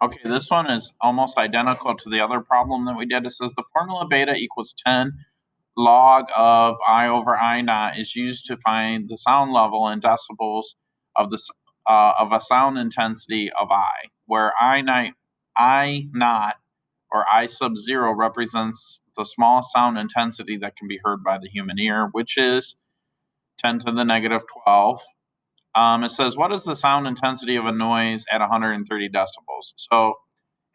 Okay, this one is almost identical to the other problem that we did. It says the formula beta equals 10 log of I over I naught is used to find the sound level in decibels of a sound intensity of I, where I naught or I sub 0 represents the smallest sound intensity that can be heard by the human ear, which is 10 to the negative 12. It says, what is the sound intensity of a noise at 130 decibels? So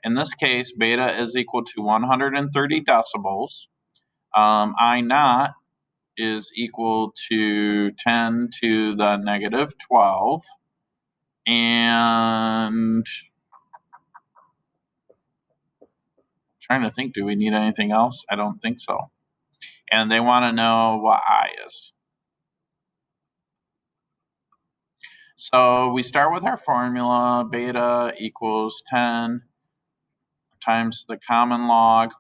in this case, beta is equal to 130 decibels. I naught is equal to 10 to the negative 12. And trying to think, do we need anything else? I don't think so. And they want to know what I is. So we start with our formula, beta equals 10 times the common log,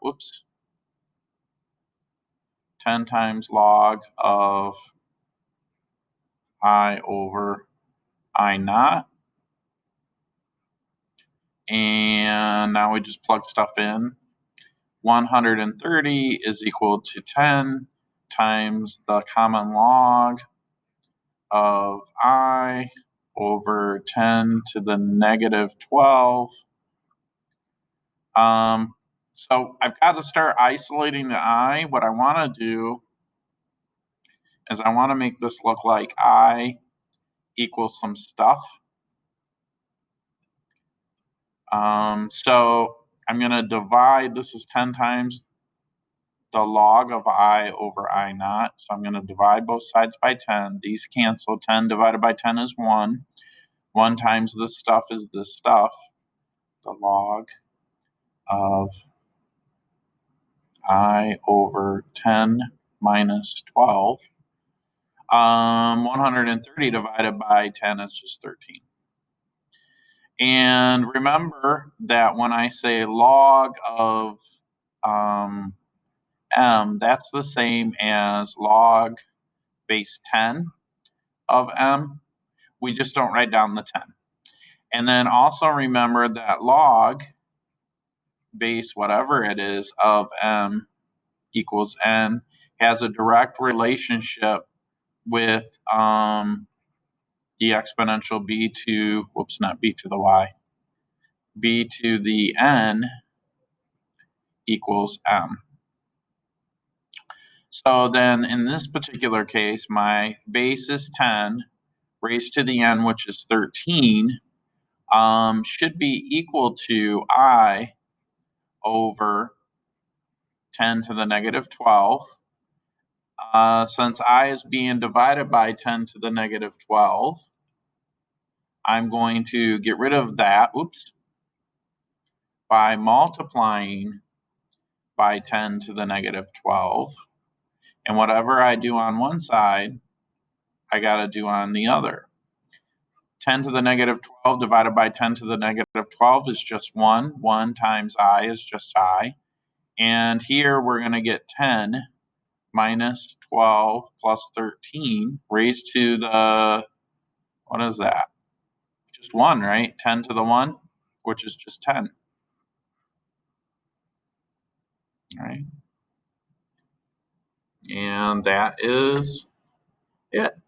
10 times log of I over I naught. And now we just plug stuff in. 130 is equal to 10 times the common log of I over 10 to the negative 12. So I've got to start isolating the I. What I want to do is I want to make this look like I equals some stuff. So I'm going to divide, this is 10 times the log of I over I naught. So I'm going to divide both sides by 10. These cancel. 10 divided by 10 is 1. 1 times this stuff is this stuff. The log of I over 10 minus 12. 130 divided by 10 is just 13. And remember that when I say log of m, that's the same as log base 10 of m. We just don't write down the 10. And then also remember that log base whatever it is of m equals n has a direct relationship with the exponential b to, not b to the y, b to the n equals m. So then in this particular case, my base is 10 raised to the n, which is 13, should be equal to I over 10 to the negative 12. Since I is being divided by 10 to the negative 12, I'm going to get rid of that, by multiplying by 10 to the negative 12. And whatever I do on one side, I got to do on the other. 10 to the negative 12 divided by 10 to the negative 12 is just 1. 1 times I is just I. And here we're going to get 10 minus 12 plus 13 raised to the, what is that? Just 1, right? 10 to the 1, which is just 10. All right. And that is it.